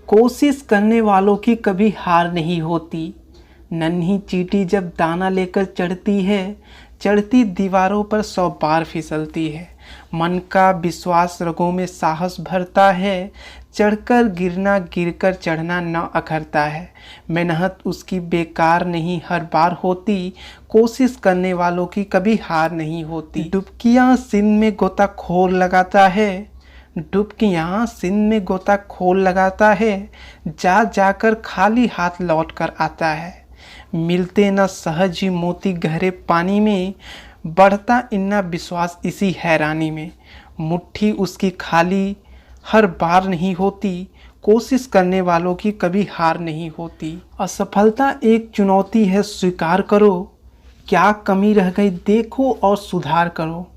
कोशिश करने वालों की कभी हार नहीं होती। नन्ही चींटी जब दाना लेकर चढ़ती है, चढ़ती दीवारों पर 100 बार फिसलती है। मन का विश्वास रगों में साहस भरता है, चढ़कर गिरना गिरकर चढ़ना न अखरता है। मेहनत उसकी बेकार नहीं हर बार होती, कोशिश करने वालों की कभी हार नहीं होती। डुबकियाँ सिंध में गोताखोर लगाता है, डुबकियाँ सिंध में गोताखोर लगाता है, जा जाकर खाली हाथ लौट कर आता है। मिलते न सहज ही मोती गहरे पानी में, बढ़ता इन्ना विश्वास इसी हैरानी में। मुट्ठी उसकी खाली हर बार नहीं होती, कोशिश करने वालों की कभी हार नहीं होती। असफलता एक चुनौती है स्वीकार करो, क्या कमी रह गई देखो और सुधार करो।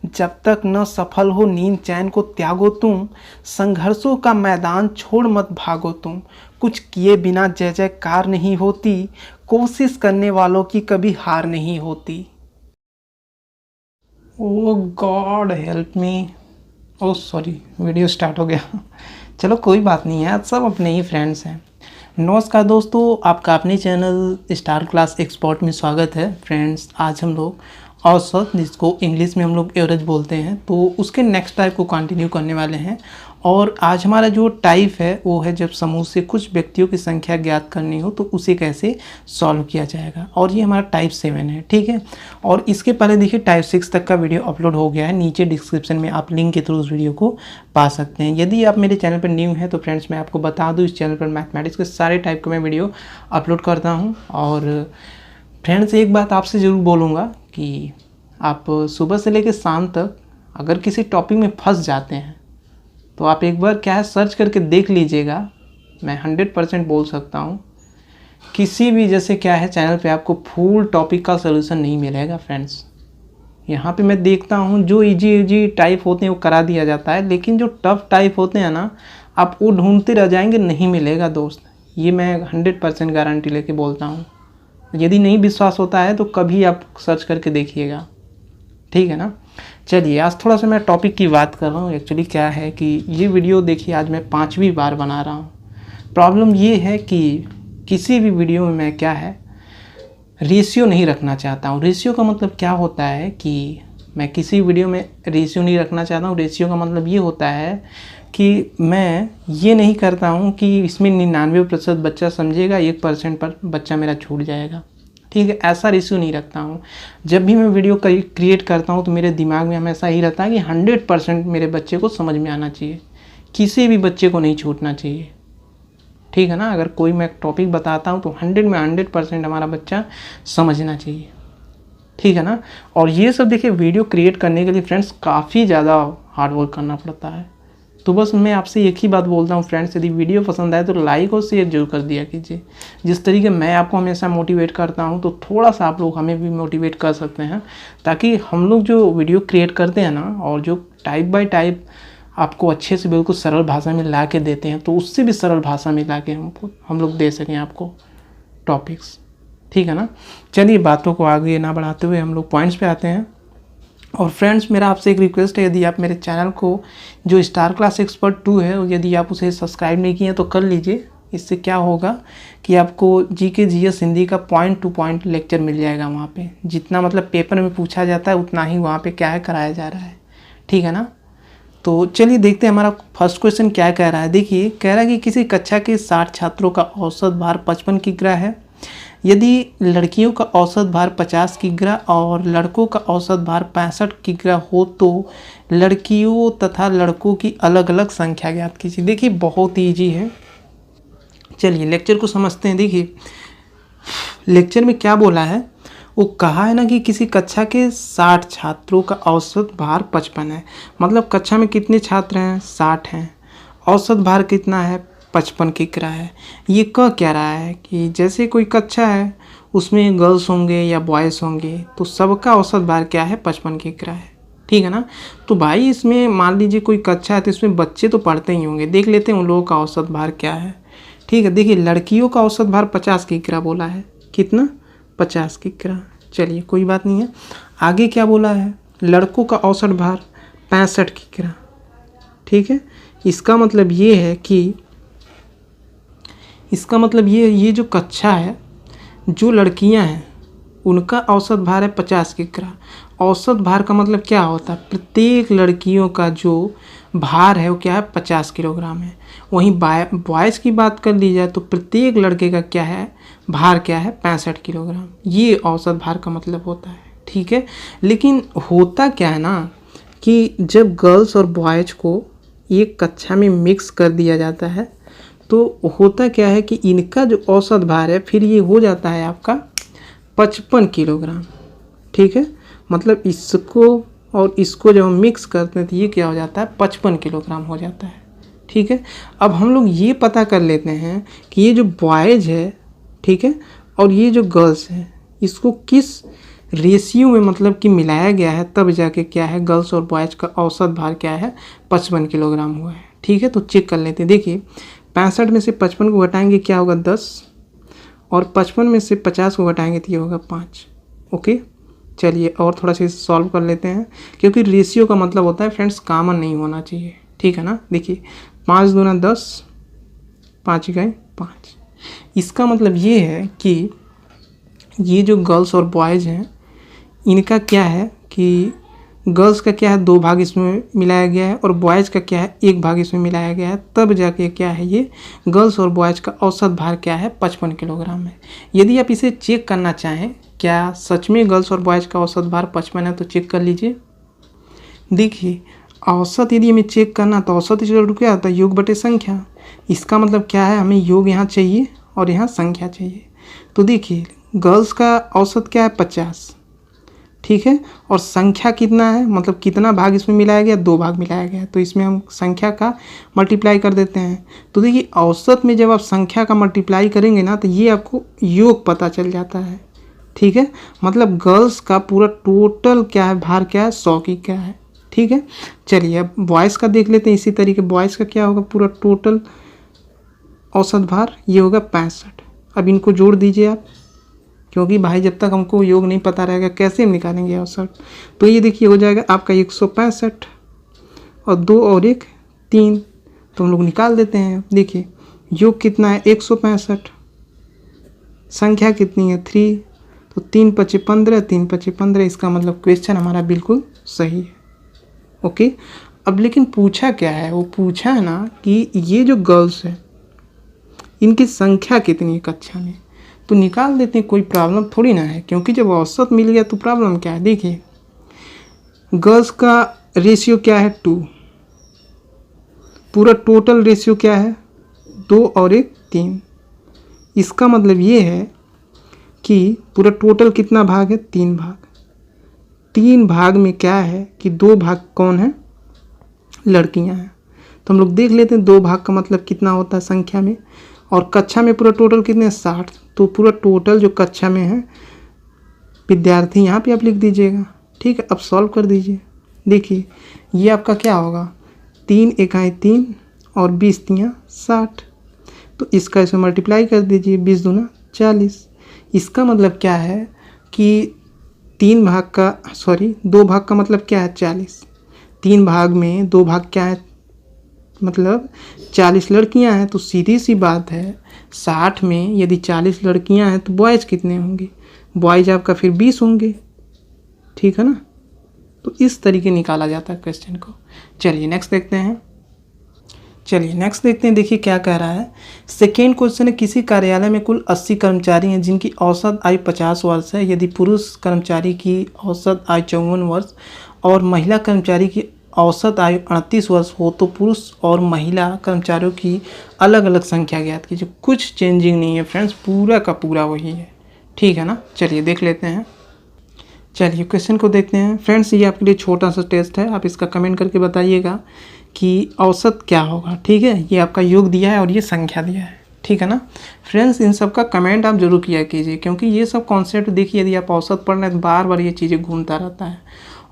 जब तक न सफल हो नींद चैन को त्यागो तुम, संघर्षों का मैदान छोड़ मत भागो तुम। कुछ किए बिना जय जयकार नहीं होती, कोशिश करने वालों की कभी हार नहीं होती। Oh god help me. Oh sorry, video start हो गया। चलो कोई बात नहीं है, सब अपने ही फ्रेंड्स हैं। नमस्कार दोस्तों, आपका अपने चैनल स्टार क्लास एक्सपर्ट में स्वागत है। फ्रेंड्स, आज हम लोग औसत, जिसको इंग्लिश में हम लोग एवरेज बोलते हैं, तो उसके नेक्स्ट टाइप को कंटिन्यू करने वाले हैं। और आज हमारा जो टाइप है वो है जब समूह से कुछ व्यक्तियों की संख्या ज्ञात करनी हो तो उसे कैसे सॉल्व किया जाएगा। और ये हमारा टाइप 7 है, ठीक है। और इसके पहले देखिए टाइप 6 तक का वीडियो अपलोड हो गया है, नीचे डिस्क्रिप्शन में आप लिंक के थ्रू उस वीडियो को पा सकते हैं। यदि आप मेरे चैनल पर न्यू हैं तो फ्रेंड्स मैं आपको बता दूँ, इस चैनल पर मैथमेटिक्स के सारे टाइप के मैं वीडियो अपलोड करता हूँ। और फ्रेंड्स एक बात आपसे ज़रूर बोलूँगा कि आप सुबह से लेकर शाम तक अगर किसी टॉपिक में फंस जाते हैं तो आप एक बार क्या है सर्च करके देख लीजिएगा। मैं 100% बोल सकता हूँ, किसी भी जैसे क्या है चैनल पे आपको फुल टॉपिक का सलूशन नहीं मिलेगा। फ्रेंड्स यहाँ पे मैं देखता हूँ जो इजी टाइप होते हैं वो करा दिया जाता है, लेकिन जो टफ टाइप होते हैं ना, आप वो ढूंढते रह जाएंगे, नहीं मिलेगा दोस्त। ये मैं 100% गारंटी लेके बोलता हूँ। यदि नहीं विश्वास होता है तो कभी आप सर्च करके देखिएगा, ठीक है ना। चलिए आज थोड़ा सा मैं टॉपिक की बात कर रहा हूँ। एक्चुअली क्या है कि ये वीडियो देखिए आज मैं 5वीं बार बना रहा हूँ। प्रॉब्लम ये है कि किसी भी वीडियो में मैं क्या है रेशियो नहीं रखना चाहता हूँ। रेशियो का मतलब क्या होता है कि मैं किसी वीडियो में रेशियो नहीं रखना चाहता हूँ। रेशियो का मतलब ये होता है कि मैं ये नहीं करता हूँ कि इसमें 99% बच्चा समझेगा, 1% पर बच्चा मेरा छूट जाएगा, ठीक है। ऐसा रेशियो नहीं रखता हूँ। जब भी मैं वीडियो क्रिएट करता हूँ तो मेरे दिमाग में हमेशा ही रहता है कि 100% मेरे बच्चे को समझ में आना चाहिए, किसी भी बच्चे को नहीं छूटना चाहिए, ठीक है ना। अगर कोई मैं टॉपिक बताता हूँ तो 100 में 100% हमारा बच्चा समझना चाहिए, ठीक है ना। और ये सब देखिए वीडियो क्रिएट करने के लिए फ्रेंड्स काफ़ी ज़्यादा हार्ड वर्क करना पड़ता है। तो बस मैं आपसे एक ही बात बोलता हूँ फ्रेंड्स, यदि वीडियो पसंद आए तो लाइक और शेयर जरूर कर दिया कीजिए। जिस तरीके मैं आपको हमेशा मोटिवेट करता हूँ तो थोड़ा सा आप लोग हमें भी मोटिवेट कर सकते हैं, ताकि हम लोग जो वीडियो क्रिएट करते हैं ना और जो टाइप बाय टाइप आपको अच्छे से बिल्कुल सरल भाषा में ला के देते हैं, तो उससे भी सरल भाषा में ला के हम लोग दे सकें आपको टॉपिक्स, ठीक है ना। चलिए बातों को आगे ना बढ़ाते हुए हम लोग पॉइंट्स पे आते हैं। और फ्रेंड्स मेरा आपसे एक रिक्वेस्ट है, यदि आप मेरे चैनल को जो स्टार क्लास एक्सपर्ट 2 है, यदि आप उसे सब्सक्राइब नहीं किए तो कर लीजिए। इससे क्या होगा कि आपको जीके जीएस हिंदी का पॉइंट टू पॉइंट लेक्चर मिल जाएगा। वहाँ पे जितना मतलब पेपर में पूछा जाता है उतना ही वहाँ पे क्या है कराया जा रहा है, ठीक है ना। तो चलिए देखते हैं हमारा फर्स्ट क्वेश्चन क्या कह रहा है। देखिए कह रहा है कि किसी कक्षा के 60 छात्रों का औसत भार 55 किग्रा है। यदि लड़कियों का औसत भार 50 किग्रा और लड़कों का औसत भार 65 किग्रा हो तो लड़कियों तथा लड़कों की अलग अलग संख्या ज्ञात कीजिए। देखिए बहुत ईजी है, चलिए लेक्चर को समझते हैं। देखिए लेक्चर में क्या बोला है, वो कहा है ना कि किसी कक्षा के 60 छात्रों का औसत भार 55 है। मतलब कक्षा में कितने छात्र हैं, 60 हैं। औसत भार कितना है, 55 किग्रा है। ये कह क्या रहा है कि जैसे कोई कक्षा है उसमें गर्ल्स होंगे या बॉयज़ होंगे तो सबका औसत भार क्या है, 55 किग्रा है, ठीक है ना। तो भाई इसमें मान लीजिए कोई कक्षा है तो इसमें बच्चे तो पढ़ते ही होंगे, देख लेते हैं उन लोगों का औसत भार क्या है, ठीक है। देखिए लड़कियों का औसत भार 50 किग्रा बोला है, कितना, 50 किग्रा। चलिए कोई बात नहीं है। आगे क्या बोला है, लड़कों का औसत भार 65 किग्रा, ठीक है। इसका मतलब ये है कि इसका मतलब ये जो कक्षा है, जो लड़कियां हैं उनका औसत भार है 50 किग्रा। औसत भार का मतलब क्या होता है, प्रत्येक लड़कियों का जो भार है वो क्या है 50 किलोग्राम है। वहीं बॉयज़ की बात कर ली जाए तो प्रत्येक लड़के का क्या है भार क्या है 65 किलोग्राम। ये औसत भार का मतलब होता है, ठीक है। लेकिन होता क्या है ना कि जब गर्ल्स और बॉयज़ को एक कक्षा में मिक्स कर दिया जाता है तो होता क्या है कि इनका जो औसत भार है फिर ये हो जाता है आपका 55 किलोग्राम, ठीक है। मतलब इसको और इसको जब हम मिक्स करते हैं तो ये क्या हो जाता है 55 किलोग्राम हो जाता है, ठीक है। अब हम लोग ये पता कर लेते हैं कि ये जो बॉयज़ है, ठीक है, और ये जो गर्ल्स है इसको किस रेशियो में मतलब कि मिलाया गया है, तब जाके क्या है गर्ल्स और बॉयज़ का औसत भार क्या है 55 किलोग्राम हुआ है, ठीक है। तो चेक कर लेते हैं। देखिए 65 में से 55 को घटाएंगे क्या होगा 10, और 55 में से 50 को घटाएंगे तो ये होगा 5। ओके, चलिए और थोड़ा सा सॉल्व कर लेते हैं, क्योंकि रेशियो का मतलब होता है फ्रेंड्स कॉमन नहीं होना चाहिए, ठीक है ना। देखिए 5 दूना 10, 5 इकाई 5। इसका मतलब ये है कि ये जो गर्ल्स और बॉयज़ हैं इनका क्या है कि गर्ल्स का क्या है 2 भाग इसमें मिलाया गया है और बॉयज़ का क्या है 1 भाग इसमें मिलाया गया है, तब जाके क्या है ये गर्ल्स और बॉयज़ का औसत भार क्या है 55 किलोग्राम है। यदि आप इसे चेक करना चाहें क्या सच में गर्ल्स और बॉयज़ का औसत भार 55 है तो चेक कर लीजिए। देखिए औसत यदि हमें चेक करना तो औसत इक्वल टू क्या होता है योग बटे संख्या। इसका मतलब क्या है हमें योग यहाँ चाहिए और यहाँ संख्या चाहिए। तो देखिए गर्ल्स का औसत क्या है 50, ठीक है, और संख्या कितना है मतलब कितना भाग इसमें मिलाया गया 2 भाग मिलाया गया, तो इसमें हम संख्या का मल्टीप्लाई कर देते हैं। तो देखिए औसत में जब आप संख्या का मल्टीप्लाई करेंगे ना तो ये आपको योग पता चल जाता है, ठीक है। मतलब गर्ल्स का पूरा टोटल क्या है भार क्या है 100 की क्या है, ठीक है। चलिए अब बॉयज़ का देख लेते हैं। इसी तरीके बॉयज़ का क्या होगा पूरा टोटल औसत भार ये होगा 65। अब इनको जोड़ दीजिए आप, क्योंकि भाई जब तक हमको योग नहीं पता रहेगा कैसे हम निकालेंगे औसत। तो ये देखिए हो जाएगा आपका 165 और 2 और 1 3, तो हम लोग निकाल देते हैं। देखिए योग कितना है 165, संख्या कितनी है 3, तो 3 5 15, 3 5 15। इसका मतलब क्वेश्चन हमारा बिल्कुल सही है, ओके। अब लेकिन पूछा क्या है, वो पूछा है ना कि ये जो गर्ल्स है इनकी संख्या कितनी है कक्षा में, तो निकाल देते हैं, कोई प्रॉब्लम थोड़ी ना है, क्योंकि जब औसत मिल गया तो प्रॉब्लम क्या है। देखिए गर्ल्स का रेशियो क्या है 2, पूरा टोटल रेशियो क्या है 2 और 1 3। इसका मतलब ये है कि पूरा टोटल कितना भाग है 3 भाग। 3 भाग में क्या है कि 2 भाग कौन है लड़कियां हैं। तो हम लोग देख लेते हैं 2 भाग का मतलब कितना होता है संख्या में, और कक्षा में पूरा टोटल कितने 60। तो पूरा टोटल जो कक्षा में है विद्यार्थी यहाँ पे आप लिख दीजिएगा, ठीक है। अब सॉल्व कर दीजिए। देखिए ये आपका क्या होगा 3 इकाई 3 और 20 तियाँ 60, तो इसका इसमें मल्टीप्लाई कर दीजिए 20 दूना 40। इसका मतलब क्या है कि 2 भाग का मतलब क्या है 40। 3 भाग में 2 भाग क्या है मतलब 40 लड़कियां हैं, तो सीधी सी बात है 60 में यदि 40 लड़कियां हैं तो बॉयज़ कितने होंगे, बॉयज़ आपका फिर 20 होंगे, ठीक है ना। तो इस तरीके निकाला जाता है क्वेश्चन को। चलिए नेक्स्ट देखते हैं। देखिए क्या कह रहा है। सेकेंड क्वेश्चन है किसी कार्यालय में कुल 80 कर्मचारी हैं जिनकी औसत आयु 50 वर्ष है। यदि पुरुष कर्मचारी की औसत आयु 54 वर्ष और महिला कर्मचारी की औसत आयु 38 वर्ष हो तो पुरुष और महिला कर्मचारियों की अलग अलग संख्या ज्ञात कीजिए। कुछ चेंजिंग नहीं है फ्रेंड्स, पूरा का पूरा वही है, ठीक है ना। चलिए देख लेते हैं। चलिए क्वेश्चन को देखते हैं फ्रेंड्स। ये आपके लिए छोटा सा टेस्ट है, आप इसका कमेंट करके बताइएगा कि औसत क्या होगा, ठीक है। ये आपका योग दिया है और ये संख्या दिया है, ठीक है ना फ्रेंड्स। इन सब का कमेंट आप जरूर किया कीजिए, क्योंकि ये सब कॉन्सेप्ट देखिए यदि आप औसत पढ़ रहे हैं तो बार बार ये चीज़ें घूमता रहता है,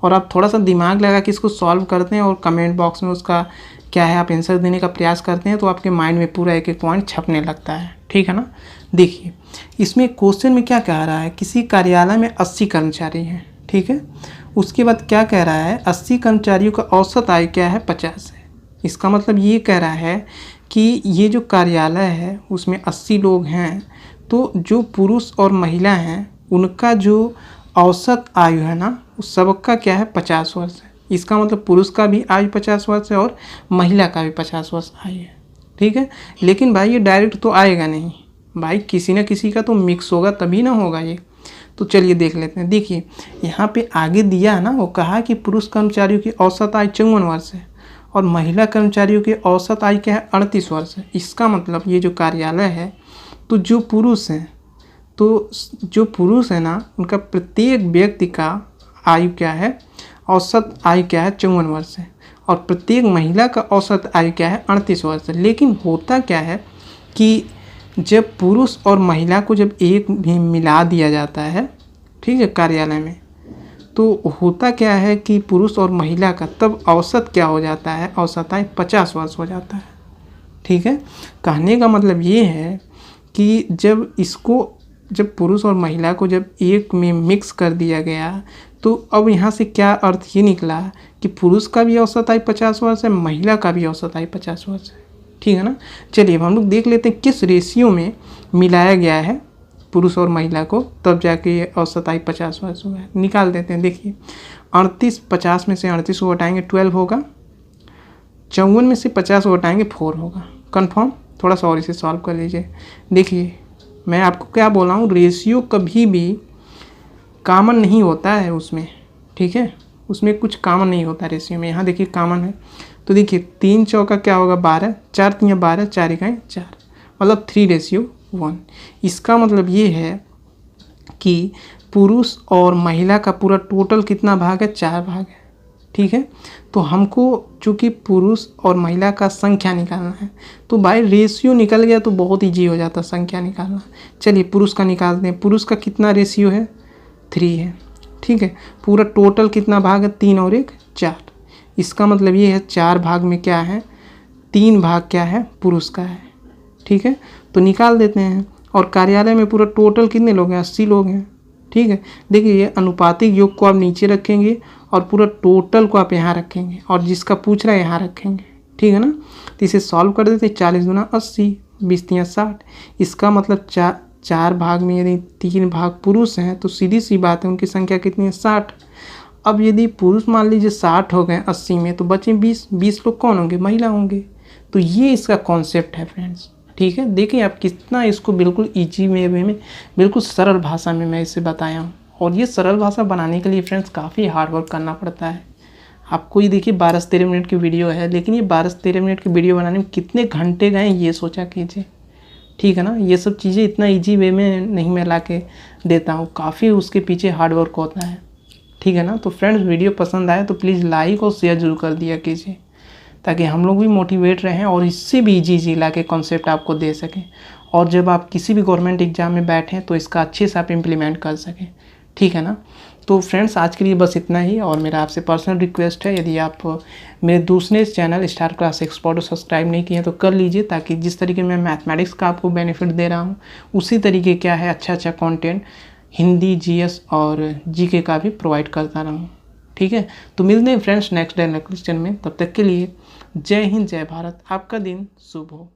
और आप थोड़ा सा दिमाग लगा कि इसको सॉल्व करते हैं और कमेंट बॉक्स में उसका क्या है आप आंसर देने का प्रयास करते हैं तो आपके माइंड में पूरा एक एक पॉइंट छपने लगता है, ठीक है ना। देखिए इसमें क्वेश्चन में क्या कह रहा है, किसी कार्यालय में 80 कर्मचारी हैं, ठीक है। उसके बाद क्या कह रहा है 80 कर्मचारियों का औसत आयु क्या है 50 है। इसका मतलब ये कह रहा है कि ये जो कार्यालय है उसमें 80 लोग हैं, तो जो पुरुष और महिला हैं उनका जो औसत आयु है ना, उस सबका क्या है 50 वर्ष है। इसका मतलब पुरुष का भी आयु 50 वर्ष है और महिला का भी 50 वर्ष आयु है, ठीक है। लेकिन भाई ये डायरेक्ट तो आएगा नहीं भाई, किसी न किसी का तो मिक्स होगा तभी ना होगा ये। तो चलिए देख लेते हैं। देखिए यहाँ पे आगे दिया है ना, वो कहा कि पुरुष कर्मचारियों की औसत आयु 54 वर्ष है और महिला कर्मचारियों की औसत आयु क्या है 38 वर्ष है। इसका मतलब ये जो कार्यालय है, तो जो पुरुष हैं, तो जो पुरुष है ना उनका प्रत्येक व्यक्ति का आयु क्या है, औसत आयु क्या है 54 वर्ष है और प्रत्येक महिला का औसत आयु क्या है 38 वर्ष है। लेकिन होता क्या है कि जब पुरुष और महिला को जब एक भी मिला दिया जाता है, ठीक है, कार्यालय में, तो होता क्या है कि पुरुष और महिला का तब औसत क्या हो जाता है, औसत आयु 50 वर्ष हो जाता है, ठीक है। कहने का मतलब ये है कि जब पुरुष और महिला को जब एक में मिक्स कर दिया गया, तो अब यहाँ से क्या अर्थ ये निकला कि पुरुष का भी औसत आयु 50 वर्ष है, महिला का भी औसत आयु 50 वर्ष है, ठीक है ना। चलिए अब हम लोग देख लेते हैं किस रेशियो में मिलाया गया है पुरुष और महिला को, तब जाके ये औसत आयु 50 वर्ष हुआ है। निकाल देते हैं। देखिए 38, 50 में से 38 को हटाएंगे 12 होगा, 54 में से 50 को हटाएंगे 4 होगा। कन्फर्म? थोड़ा सा और इसे सॉल्व कर लीजिए। देखिए मैं आपको क्या बोल रहा हूँ, रेशियो कभी भी कॉमन नहीं होता है उसमें, ठीक है, उसमें कुछ कॉमन नहीं होता रेशियो में। यहाँ देखिए कॉमन है, तो देखिए 3 चौका क्या होगा 12, 4 तियाँ 12, 4 इकाई 4, मतलब 3:1। इसका मतलब ये है कि पुरुष और महिला का पूरा टोटल कितना भाग है, 4 भाग है, ठीक है। तो हमको चूँकि पुरुष और महिला का संख्या निकालना है, तो भाई रेशियो निकल गया तो बहुत ईजी हो जाता संख्या निकालना। चलिए पुरुष का निकालते हैं। पुरुष का कितना रेशियो है, 3 है, ठीक है। पूरा टोटल कितना भाग है, 3 और 1 4। इसका मतलब ये है 4 भाग में क्या है, 3 भाग क्या है पुरुष का है, ठीक है। तो निकाल देते हैं। और कार्यालय में पूरा टोटल कितने लोग हैं, 80 लोग हैं, ठीक है। देखिए ये अनुपातिक योग को आप नीचे रखेंगे और पूरा टोटल को आप यहाँ रखेंगे और जिसका पूछ रहा है यहाँ रखेंगे, ठीक है ना। तो इसे सॉल्व कर देते हैं। 40 दूना 80, 20 तियाँ 60। इसका मतलब 4 भाग में यदि 3 भाग पुरुष हैं तो सीधी सी बात है उनकी संख्या कितनी है, 60। अब यदि पुरुष मान लीजिए 60 हो गए 80 में, तो बचे 20 लोग कौन होंगे, महिला होंगे। तो ये इसका कॉन्सेप्ट है फ्रेंड्स, ठीक है। देखिए आप कितना इसको बिल्कुल ईजी वे में बिल्कुल सरल भाषा में मैं इसे बताया हूँ। और ये सरल भाषा बनाने के लिए फ्रेंड्स काफ़ी हार्ड वर्क करना पड़ता है। आपको ये देखिए 12 से 13 मिनट की वीडियो है, लेकिन ये 12 से 13 मिनट की वीडियो बनाने में कितने घंटे गए ये सोचा कीजिए, ठीक है ना। ये सब चीज़ें इतना ईजी वे में नहीं मैं ला के देता हूँ, काफ़ी उसके पीछे हार्ड वर्क होता है, ठीक है ना। तो फ्रेंड्स वीडियो पसंद आए तो प्लीज़ लाइक और शेयर जरूर कर दिया कीजिए, ताकि हम लोग भी मोटिवेट रहें और इससे भी ईजी ला के कॉन्सेप्ट आपको दे सकें। और जब आप किसी भी गवर्नमेंट एग्जाम में बैठें तो इसका अच्छे से आप इम्प्लीमेंट कर सकें, ठीक है ना। तो फ्रेंड्स आज के लिए बस इतना ही। और मेरा आपसे पर्सनल रिक्वेस्ट है, यदि आप मेरे दूसरे चैनल स्टार क्लास एक्सपर्ट को सब्सक्राइब नहीं किए तो कर लीजिए, ताकि जिस तरीके मैं मैथमेटिक्स का आपको बेनिफिट दे रहा हूँ उसी तरीके क्या है अच्छा कंटेंट हिंदी, जीएस और जीके का भी प्रोवाइड करता रहूँ, ठीक है। तो मिलते हैं friends next day next question में। तब तक के लिए जय हिंद, जय भारत। आपका दिन शुभ हो।